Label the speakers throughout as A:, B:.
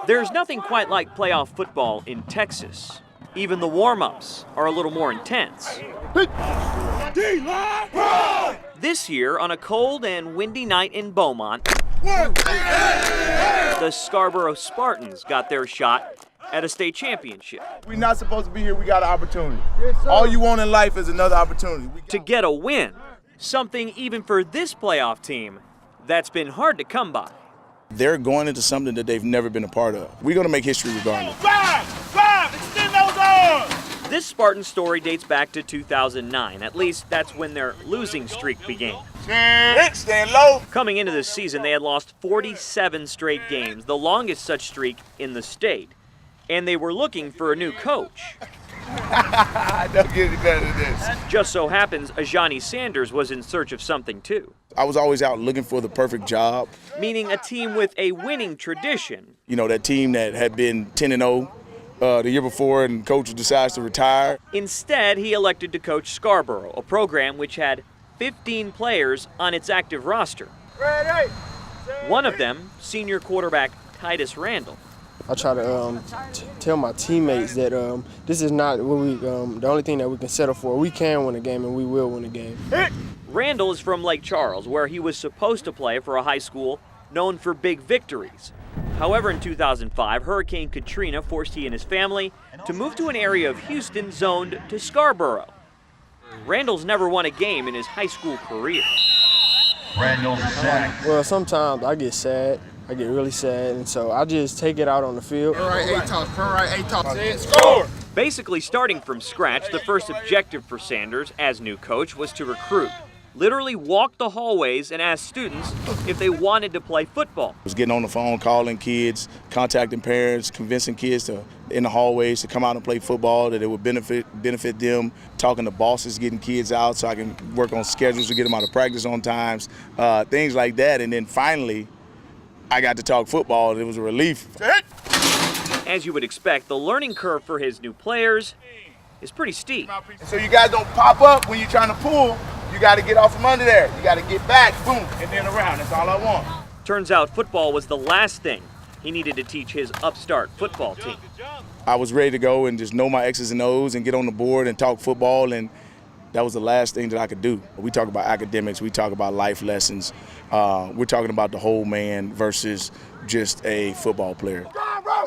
A: There's nothing quite like playoff football in Texas. Even the warm-ups are a little more intense. This year, on a cold and windy night in Beaumont, the Scarborough Spartans got their shot at a state championship.
B: We're not supposed to be here. We got an opportunity. Yes, all you want in life is another opportunity.
A: To get a win, something even for this playoff team that's been hard to come by.
B: They're going into something that they've never been a part of. We're going to make history regardless.
C: Five, extend those arms!
A: This Spartan story dates back to 2009. At least that's when their losing streak began.
B: Stand low.
A: Coming into this season, they had lost 47 straight games, the longest such streak in the state. And they were looking for a new coach.
B: Don't get any better than this.
A: Just so happens, Ajani Sanders was in search of something too.
B: I was always out looking for the perfect job.
A: Meaning a team with a winning tradition.
B: You know, that team that had been 10-0 the year before and coach decides to retire.
A: Instead, he elected to coach Scarborough, a program which had 15 players on its active roster.
C: Ready.
A: One of them, senior quarterback Titus Randall.
D: I try to tell my teammates that this is not what we, the only thing that we can settle for. We can win a game, and we will win a game.
A: Randall is from Lake Charles, where he was supposed to play for a high school known for big victories. However, in 2005, Hurricane Katrina forced he and his family to move to an area of Houston zoned to Scarborough. Randall's never won a game in his high school career.
C: Randall's sack.
D: Well, sometimes I get sad. I get really sad, and so I just take it out on the field.
C: Score!
A: Basically, starting from scratch, the first objective for Sanders as new coach was to recruit. Literally walk the hallways and ask students if they wanted to play football.
B: I was getting on the phone, calling kids, contacting parents, convincing kids in the hallways to come out and play football, that it would benefit them, talking to bosses, getting kids out so I can work on schedules to get them out of practice on times, things like that. And then finally, I got to talk football, and it was a relief.
A: As you would expect, the learning curve for his new players is pretty steep.
B: So you guys don't pop up when you're trying to pull. You got to get off from under there. You got to get back, boom, and then around. That's all I want.
A: Turns out football was the last thing he needed to teach his upstart football team.
B: I was ready to go and just know my X's and O's and get on the board and talk football, and that was the last thing that I could do. We talk about academics, we talk about life lessons. We're talking about the whole man versus just a football player.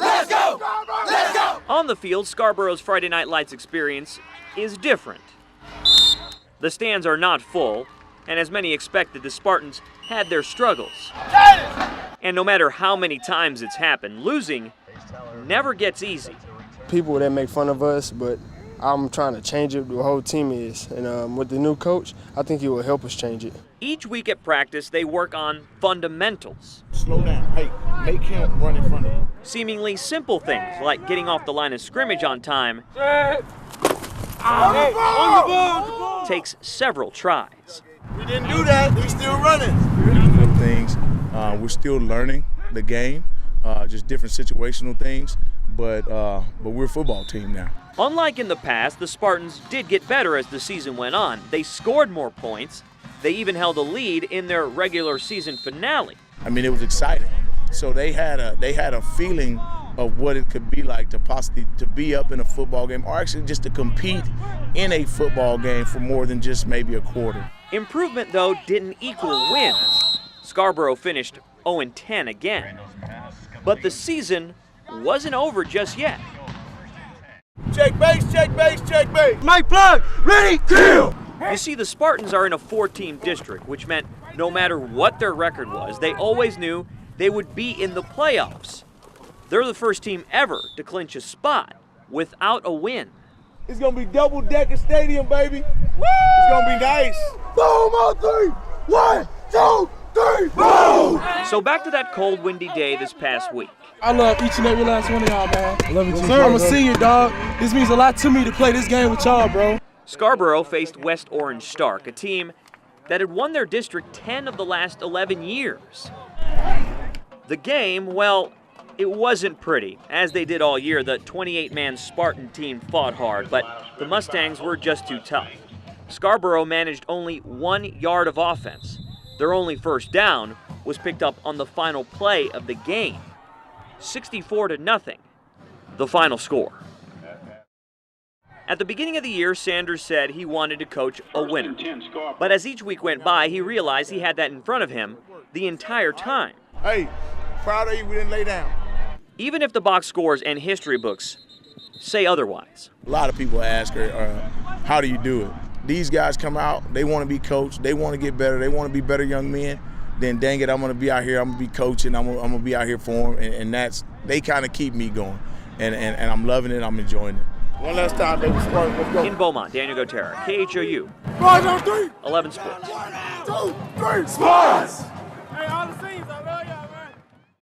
C: Let's go! Let's go!
A: On the field, Scarborough's Friday Night Lights experience is different. The stands are not full, and as many expected, the Spartans had their struggles. And no matter how many times it's happened, losing never gets easy.
D: People that make fun of us, but I'm trying to change it. The whole team is, and with the new coach, I think he will help us change it.
A: Each week at practice, they work on fundamentals.
B: Slow down. Hey, make him run in front of you.
A: Seemingly simple things like getting off the line of scrimmage on time takes several tries.
B: We didn't do that. We're still running. Things. We're still learning the game, just different situational things, but we're a football team now.
A: Unlike in the past, the Spartans did get better as the season went on. They scored more points. They even held a lead in their regular season finale.
B: I mean, it was exciting. So they had a feeling of what it could be like to possibly to be up in a football game, or actually just to compete in a football game for more than just maybe a quarter.
A: Improvement, though, didn't equal wins. Scarborough finished 0-10 again. But the season wasn't over just yet.
B: Check base, check base, check base.
C: Mike Plug, ready, kill!
A: You see, the Spartans are in a 4-team district, which meant no matter what their record was, they always knew they would be in the playoffs. They're the first team ever to clinch a spot without a win.
B: It's going to be double-decker stadium, baby. Woo! It's going to be nice. Boom on three. 1, 2, 3, boom!
A: So back to that cold, windy day this past week.
E: I love each and every last one of y'all, man. I love you too. I'm a senior, dog. This means a lot to me to play this game with y'all, bro.
A: Scarborough faced West Orange Stark, a team that had won their district 10 of the last 11 years. The game, well, it wasn't pretty. As they did all year, the 28-man Spartan team fought hard, but the Mustangs were just too tough. Scarborough managed only 1 yard of offense. Their only first down was picked up on the final play of the game. 64-0, the final score. At the beginning of the year, Sanders said he wanted to coach a winner. But as each week went by, he realized he had that in front of him the entire time.
B: Hey, proud of you, we didn't lay down.
A: Even if the box scores and history books say otherwise.
B: A lot of people ask her, how do you do it? These guys come out, they want to be coached, they want to get better, they want to be better young men. Then dang it, I'm going to be out here, I'm going to be coaching, I'm going to be out here for them. And that's, they kind of keep me going. And I'm loving it, I'm enjoying it. One last time, baby. Spartans, let's go.
A: In Beaumont, Daniel Gotera, KHOU,
C: Rise on 3.
A: 11 Sports.
C: 1, 2, 3. Spartans!